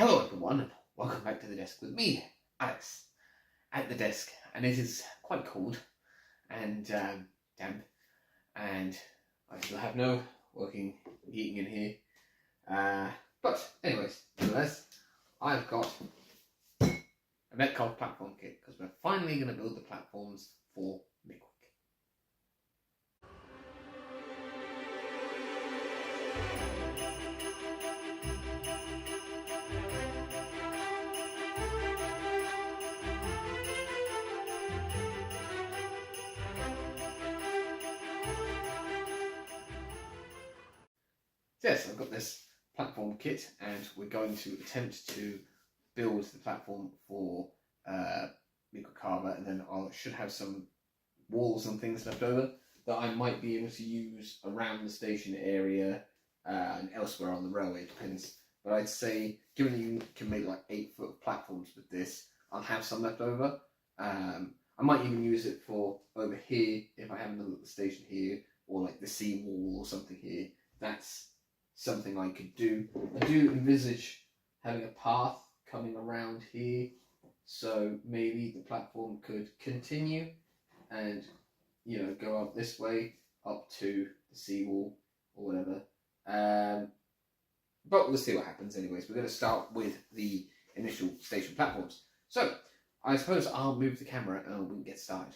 Hello everyone, and welcome back to the desk with me, Alex, at the desk. And it is quite cold and damp, and I still have no working heating in here. But anyways, nevertheless, I've got a Metcalfe platform kit because we're finally going to build the platforms for Mickwick. Yes, I've got this platform kit and we're going to attempt to build the platform for Mickwick Harbour, and then I should have some walls and things left over that I might be able to use around the station area and elsewhere on the railway, depends. But I'd say, given that you can make like 8-foot platforms with this, I'll have some left over. I might even use it for over here if I have another station here, or like the sea wall or something here. That's something I could do. I do envisage having a path coming around here, so maybe the platform could continue and, you know, go up this way up to the seawall or whatever. But we'll see what happens anyways. We're going to start with the initial station platforms. So I suppose I'll move the camera and we can get started.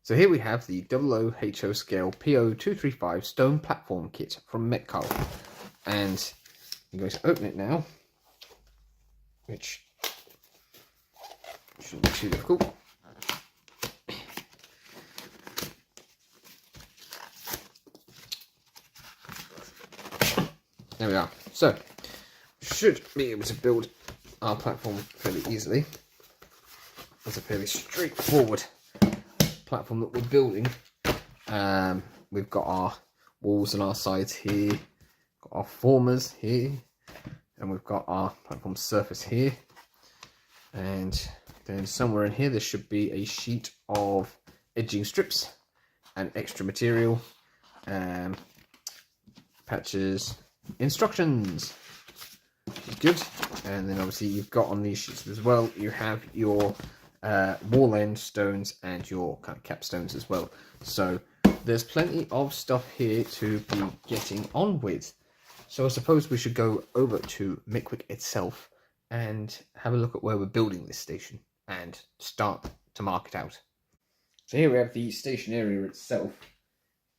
So here we have the 00HO scale PO235 stone platform kit from Metcalfe, and I'm going to open it now, which shouldn't be too difficult. There we are. So should be able to build our platform fairly easily. It's a fairly straightforward platform that we're building. We've got our walls on our sides here, got our formers here, and we've got our platform surface here, and then somewhere in here there should be a sheet of edging strips and extra material, patches, instructions, which is good. And then obviously you've got on these sheets as well, you have your wall end stones and your kind of capstones as well. So there's plenty of stuff here to be getting on with. So I suppose we should go over to Mickwick itself and have a look at where we're building this station and start to mark it out. So here we have the station area itself,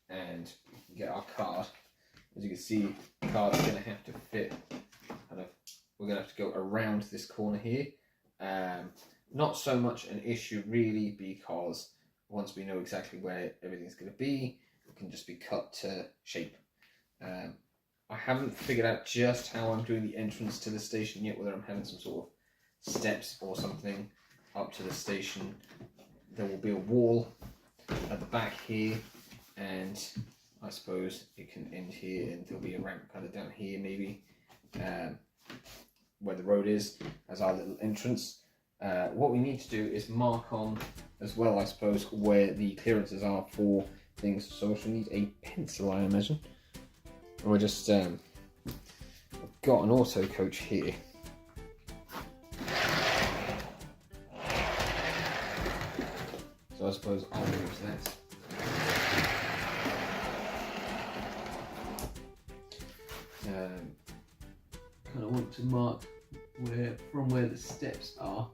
and we can get our card. As you can see, the card is going to have to fit kind of, we're going to have to go around this corner here. Not so much an issue really, because once we know exactly where everything's going to be, it can just be cut to shape. I haven't figured out just how I'm doing the entrance to the station yet, whether I'm having some sort of steps or something up to the station. There will be a wall at the back here, and I suppose it can end here, and there'll be a ramp kind of down here maybe, where the road is, as our little entrance. What we need to do is mark on as well, I suppose, where the clearances are for things. So we'll need a pencil, I imagine. And we're just, I've got an auto coach here. So I suppose I'll use that. Kind of want to mark from where the steps are.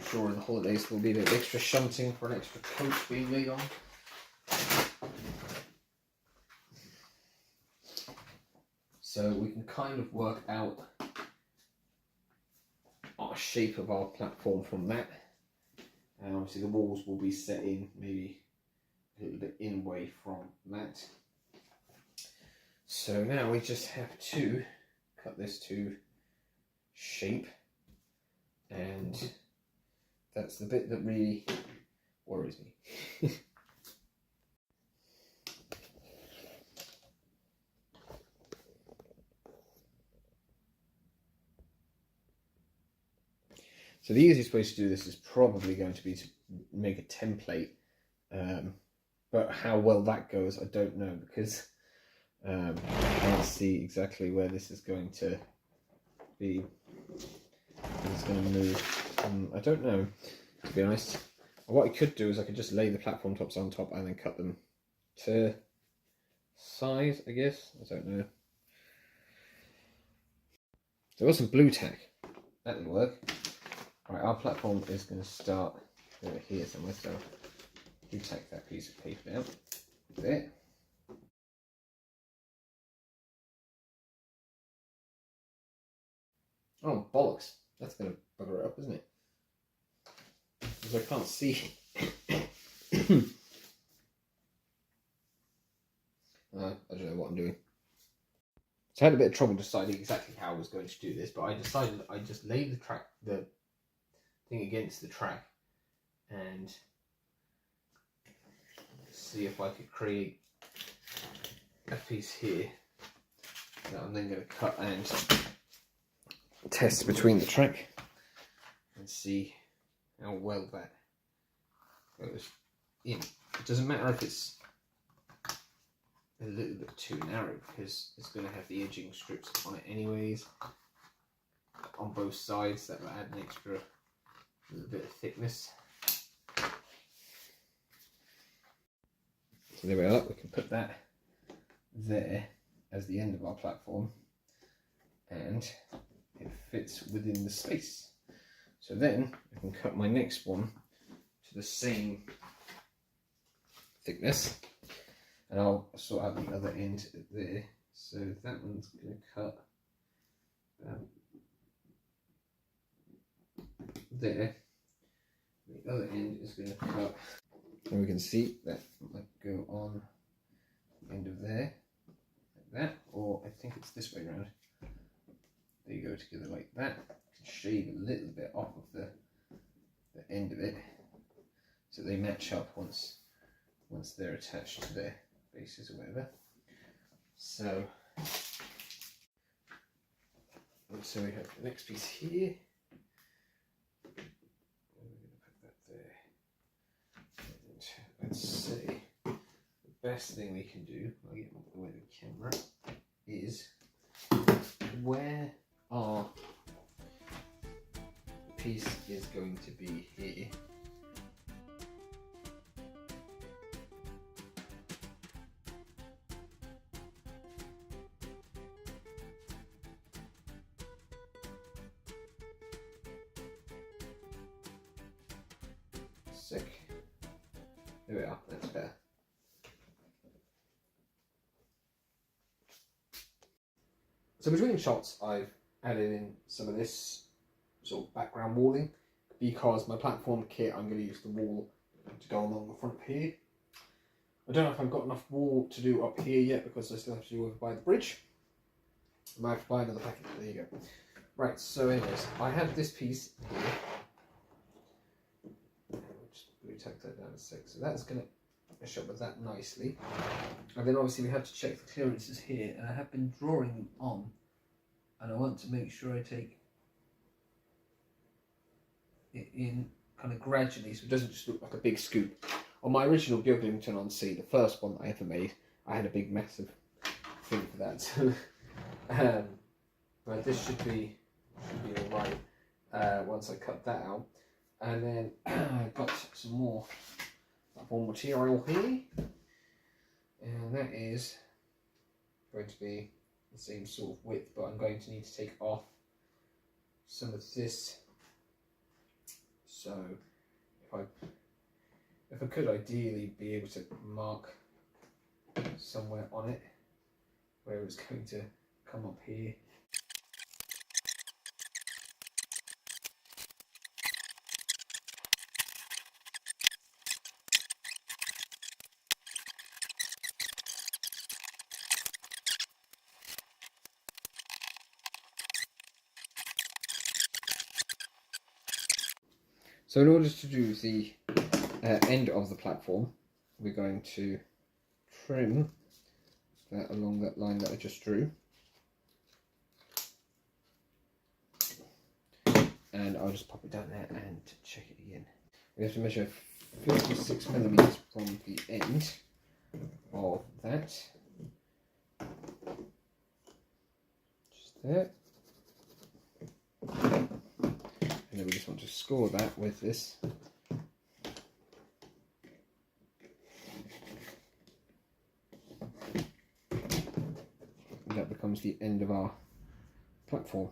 Sure, in the holidays there'll be a bit of extra shunting for an extra coach being laid on. So we can kind of work out our shape of our platform from that. And obviously the walls will be set in maybe a little bit in way from that. So now we just have to cut this to shape, and that's the bit that really worries me. So the easiest way to do this is probably going to be to make a template, but how well that goes I don't know, because I can't see exactly where this is going to be. It's going to move. I don't know, to be honest. What I could do is I could just lay the platform tops on top and then cut them to size, I guess. I don't know. There was some blue tack. That didn't work. Right, our platform is going to start over here somewhere, so blue tack that piece of paper down. There. Oh, bollocks. That's going to bugger it up, isn't it? Because I can't see. I don't know what I'm doing. So I had a bit of trouble deciding exactly how I was going to do this, but I decided I'd just lay the thing against the track and see if I could create a piece here that I'm then going to cut and test between the track and see how well that goes in. It doesn't matter if it's a little bit too narrow, because it's going to have the edging strips on it anyways on both sides. That will add an extra little bit of thickness. So there we are. We can put that there as the end of our platform, and it fits within the space. So then I can cut my next one to the same thickness, and I'll sort out the other end there. So that one's going to cut there. The other end is going to cut, and we can see that might go on the end of there, like that, or I think it's this way around. They go together like that. You can shave a little bit off of the end of it, so they match up once they're attached to their bases or whatever. So we have the next piece here. We're going to put that there. And let's say the best thing we can do, I'll get away the camera, is where our piece is going to be here. Sick. There we are, that's better. So between shots I've added in some of this sort of background walling, because my platform kit I'm going to use the wall to go along the front here. I don't know if I've got enough wall to do up here yet, because I still have to do over by the bridge. I might have to buy another packet. There you go. Right, so anyways, I have this piece here. We'll take that down a sec. So that's going to mesh up with that nicely. And then obviously we have to check the clearances here, and I have been drawing them on, and I want to make sure I take it in kind of gradually, so it doesn't just look like a big scoop. On my original Beaglington-On-Sea, the first one that I ever made, I had a big massive thing for that. But this should be alright once I cut that out. And then I've got some more platform material here, and that is going to be the same sort of width, but I'm going to need to take off some of this. So if I could ideally be able to mark somewhere on it where it's going to come up here. So in order to do the end of the platform, we're going to trim that along that line that I just drew. and I'll just pop it down there and check it again. We have to measure 56mm from the end of that. Just there. And then we just want to score that with this. And that becomes the end of our platform.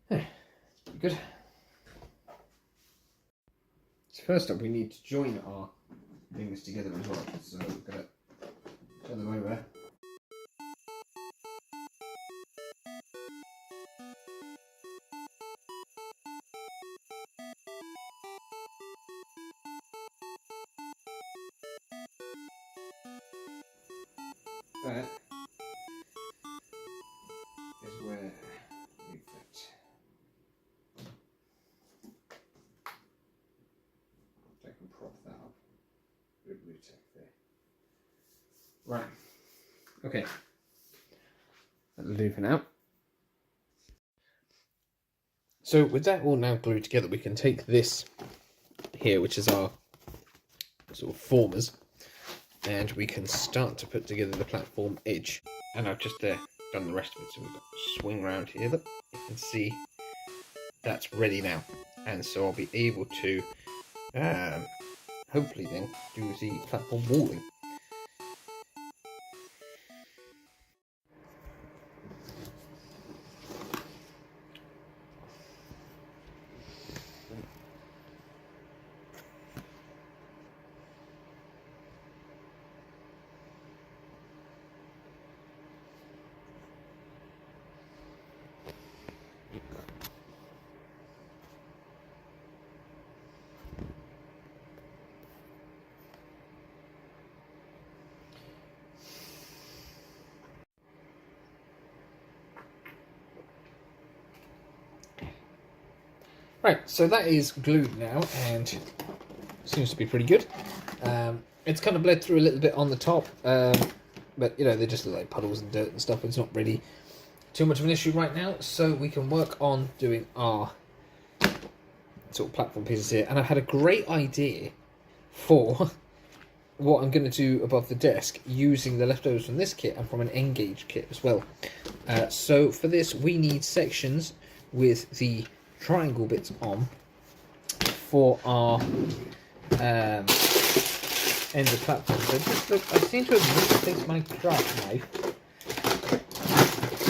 That's pretty good. So first up, we need to join our fingers together as well. So we're going to turn them over. That is where we fit. I can prop that up. Bit of blue tack there. Right. Okay. That'll do for now. So with that all now glued together, we can take this here, which is our sort of formers, and we can start to put together the platform edge. And I've just done the rest of it, so we've got to swing around here. Look, you can see that's ready now, and so I'll be able to hopefully then do the platform walling. Right, so that is glued now, and seems to be pretty good. It's kind of bled through a little bit on the top, but you know, they just look like puddles and dirt and stuff. It's not really too much of an issue right now, so we can work on doing our sort of platform pieces here. And I've had a great idea for what I'm going to do above the desk using the leftovers from this kit and from an N-gauge kit as well. So for this, we need sections with the triangle bits on for our end of platform. So just look, I seem to have misplaced my craft knife.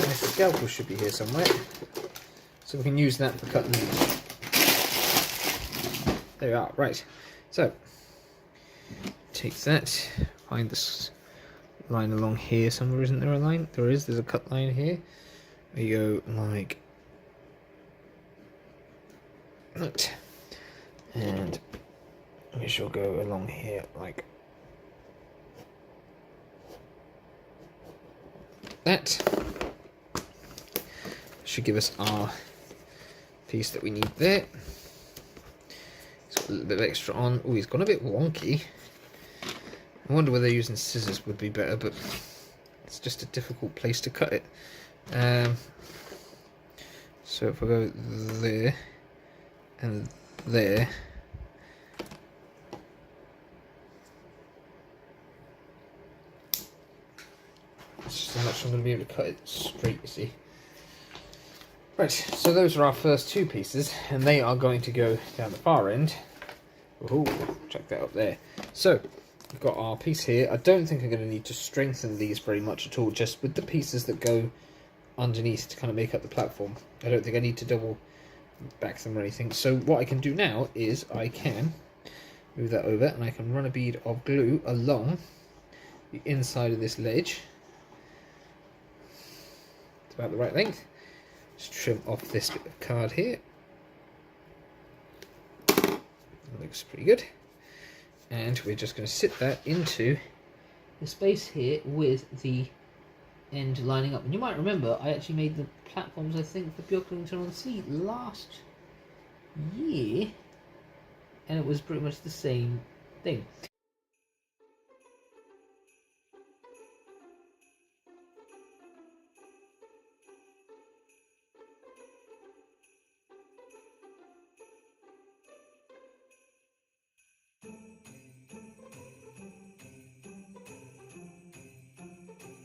My scalpel should be here somewhere, so we can use that for cutting these. There we are. Right. So take that. Find this line along here somewhere. Isn't there a line? There is. There's a cut line here. You go like that, and we shall go along here like that. Should give us our piece that we need there. It's got a little bit of extra on. Oh, he's gone a bit wonky. I wonder whether using scissors would be better, but it's just a difficult place to cut it. So if I go there and there, it's just how much I'm going to be able to cut it straight, you see. Right, so those are our first two pieces, and they are going to go down the far end. Ooh, check that up there. So we've got our piece here. I don't think I'm going to need to strengthen these very much at all, just with the pieces that go underneath to kind of make up the platform. I don't think I need to double back them or anything. So what I can do now is I can move that over, and I can run a bead of glue along the inside of this ledge. It's about the right length. Just trim off this bit of card here. That looks pretty good. And we're just going to sit that into the space here with the end lining up. And you might remember I actually made the platforms, I think, for Beaglington-On-Sea last year, and it was pretty much the same thing.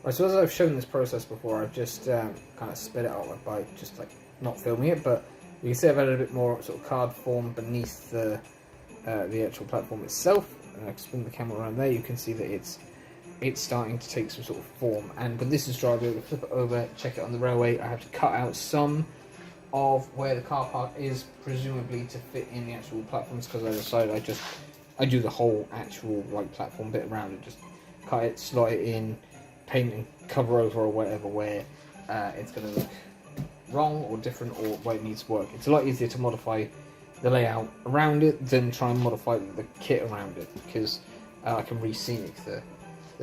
Right, so as I've shown this process before, I've just kind of sped it out by just like not filming it, but you can see I've added a bit more sort of card form beneath the actual platform itself. And I can spin the camera around there. You can see that it's starting to take some sort of form. And when this is dry, I'll be able to flip it over, check it on the railway. I have to cut out some of where the car park is, presumably to fit in the actual platforms, because I decided I do the whole actual like platform bit around it, just cut it, slot it in, paint and cover over or whatever where it's going to look wrong or different or where it needs work. It's a lot easier to modify the layout around it than try and modify the kit around it, because I can re-scenic the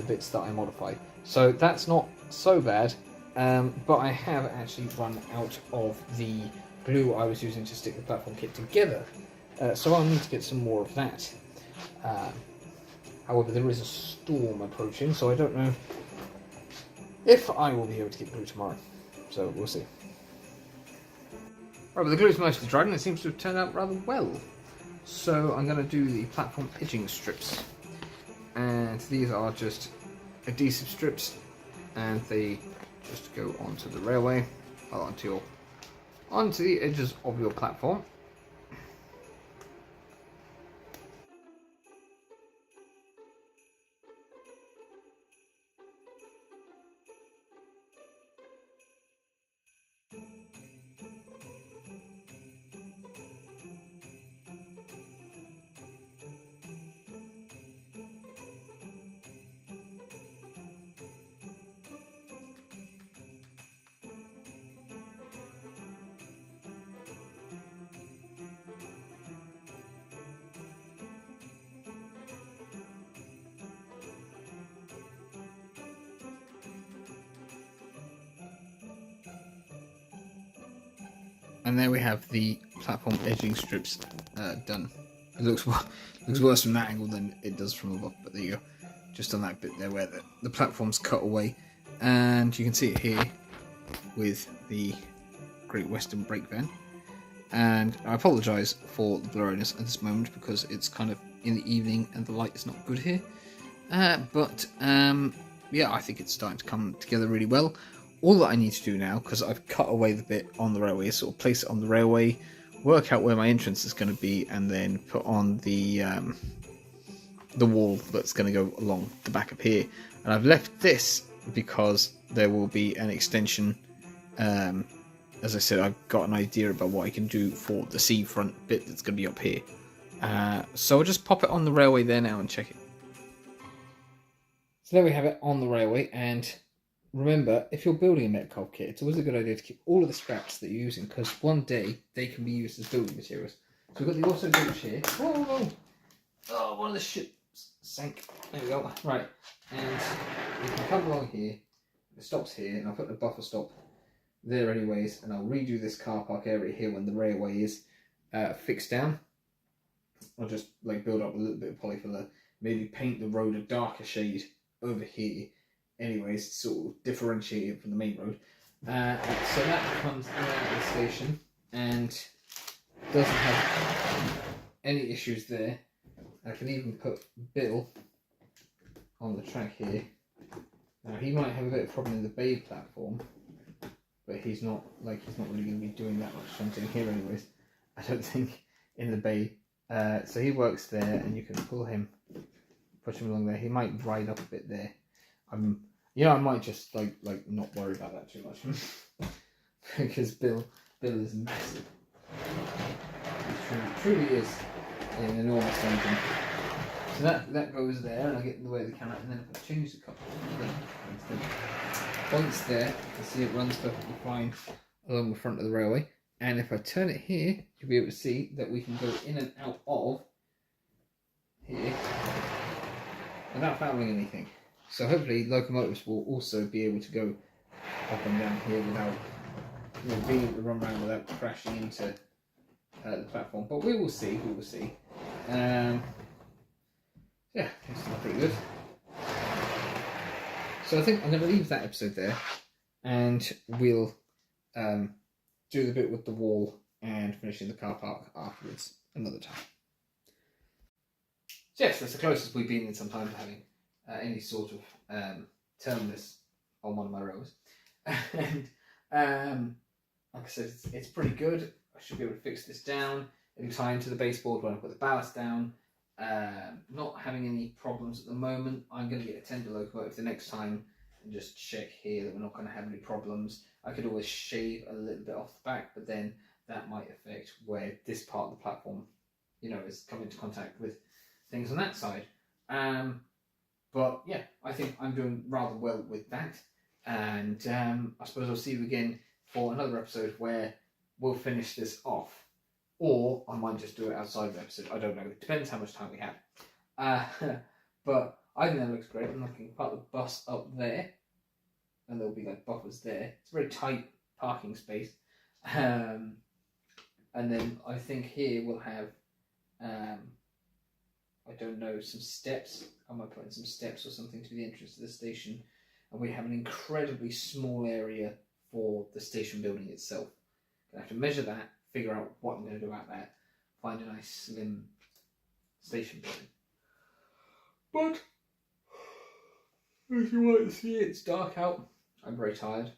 bits that I modify. So that's not so bad, but I have actually run out of the glue I was using to stick the platform kit together, so I'll need to get some more of that. However, there is a storm approaching, so I don't know if I will be able to get glue tomorrow, so we'll see. Right, but the glue's mostly dried and it seems to have turned out rather well. So I'm going to do the platform edging strips. And these are just adhesive strips, and they just go onto the railway, or onto the edges of your platform. And there we have the platform edging strips done. It looks worse from that angle than it does from above, but there you go. Just on that bit there where the platform's cut away. And you can see it here with the Great Western Brake Van. And I apologise for the blurriness at this moment because it's kind of in the evening and the light is not good here. Yeah, I think it's starting to come together really well. All that I need to do now, because I've cut away the bit on the railway, is sort of place it on the railway, work out where my entrance is going to be, and then put on the wall that's going to go along the back of here. And I've left this because there will be an extension. As I said, I've got an idea about what I can do for the seafront bit that's going to be up here. So I'll just pop it on the railway there now and check it. So there we have it on the railway, and remember, if you're building a Metcalfe kit, it's always a good idea to keep all of the scraps that you're using, because one day they can be used as building materials. So we've got the auto gauge here. Whoa! Oh, one of the ships sank. There we go. Right, and you can come along here. It stops here, and I'll put the buffer stop there anyways, and I'll redo this car park area here when the railway is fixed down. I'll just like build up a little bit of polyfiller, maybe paint the road a darker shade over here. Anyways, sort of differentiate it from the main road. So that comes out of the station and doesn't have any issues there. I can even put Bill on the track here. Now he might have a bit of problem in the bay platform, but he's not really going to be doing that much shunting here anyways. I don't think in the bay. So he works there, and you can pull him, push him along there. He might ride up a bit there. I might just like not worry about that too much because Bill is massive. He truly is an enormous engine. So that goes there, and I get in the way of the camera, and then if I change the couple points there, you can see it runs perfectly fine along the front of the railway. And if I turn it here, you'll be able to see that we can go in and out of here without fouling anything. So hopefully locomotives will also be able to go up and down here without being able to run around without crashing into the platform. But we will see. Yeah, it's pretty good. So I think I'm going to leave that episode there, and we'll do the bit with the wall and finishing the car park afterwards another time. So yes, that's the closest we've been in some time to having any sort of terminus on one of my rows. And like I said, it's pretty good. I should be able to fix this down. It'll tie into the baseboard when I put the ballast down. Not having any problems at the moment. I'm going to get a tender locomotive the next time and just check here that we're not going to have any problems. I could always shave a little bit off the back, but then that might affect where this part of the platform, you know, is coming into contact with things on that side. But yeah, I think I'm doing rather well with that. And I suppose I'll see you again for another episode where we'll finish this off. Or I might just do it outside of the episode. I don't know. It depends how much time we have. But I think that looks great. I'm looking park the bus up there. And there'll be like buffers there. It's a very tight parking space. And then I think here we'll have, I don't know, some steps. I might put in some steps or something to the entrance to the station. And we have an incredibly small area for the station building itself. I have to measure that, figure out what I'm going to do about that, find a nice slim station building. But as you might see, it's dark out. I'm very tired,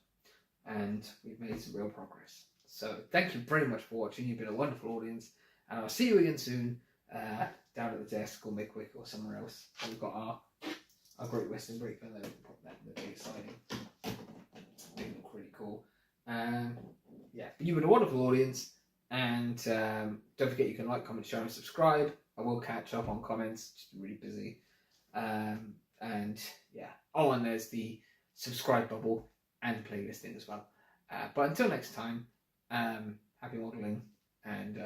and we've made some real progress. So thank you very much for watching. You've been a wonderful audience, and I'll see you again soon down at the desk or Mickwick or somewhere else. And we've got our Great Western Break. I know we can put that in the big siding. They look really cool. Yeah, but you've been a wonderful audience, and don't forget you can like, comment, share, and subscribe. I will catch up on comments. Just been really busy. And yeah, oh, and there's the subscribe bubble and playlisting as well. But until next time, happy modelling, and